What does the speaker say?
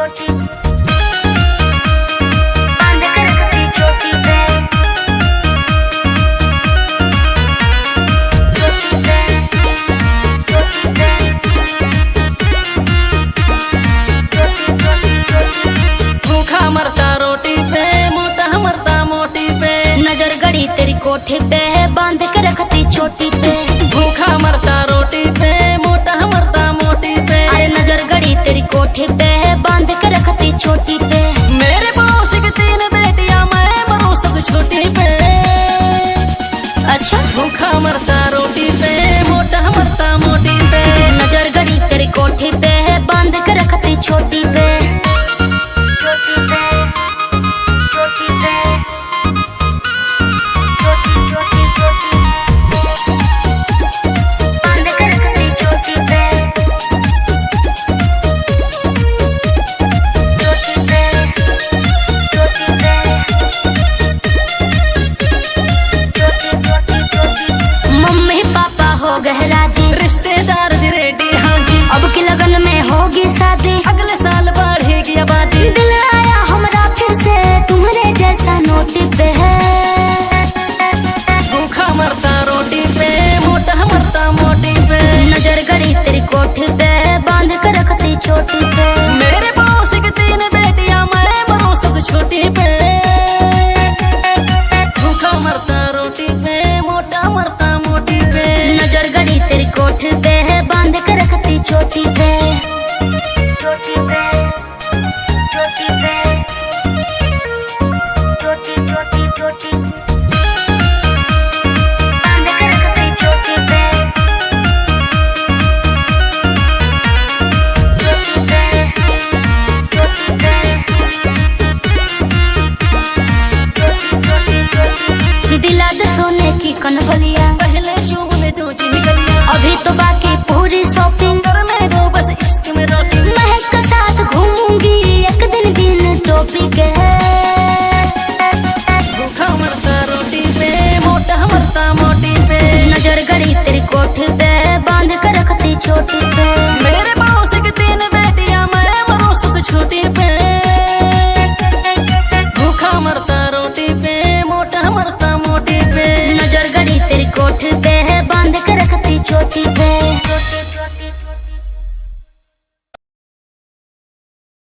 छोटी बांध कर रखती छोटी पे भूखा मरता रोटी पे, मोटा मरता मोटी पे। नजर गड़ी तेरी कोठी पे बांध के रखती छोटी पे। भूखा मरता रोटी पे, मोटा मरता मोटी पे। अरे नजर गड़ी तेरी कोठी पे बांध के रखती छोटी पे। मेरे पड़ोसी की 3 बेटियां, मैं मरूं सबसे छोटी पे। अच्छा भूखा मरता रोटी पे, मोटा मरता मोटी पे। नजर गड़ी तेरी कोठी पे बांध के रखती छोटी पे। छोटी पे छोटी पे छोटी छोटी छोटी बांध के रखती छोटी पे। छोटी पे छोटी पे छोटी छोटी छोटी। मम्मी पापा हो गए राजी, रिश्तेदार भी रेडी, हाँ जी। अब की लगन में होगी शादी, अगले साल बढ़ेगी आबादी। दिल आया हमरा फिर से तुम्हारे जैसा नोटी पे है। भूखा मरता रोटी पे, मोटा मरता मोटी पे। नजर गड़ी तेरी कोठी पे बांध कर रखती छोटी पे। मेरे पड़ोसी की 3 बेटियां, मैं मरूं सबसे छोटी पे। भूखा मरता रोटी पे, मोटा मरता मोटी पे। नजर गड़ी तेरी कोठी पे बांध कर रखती छोटी पे। छोटी पे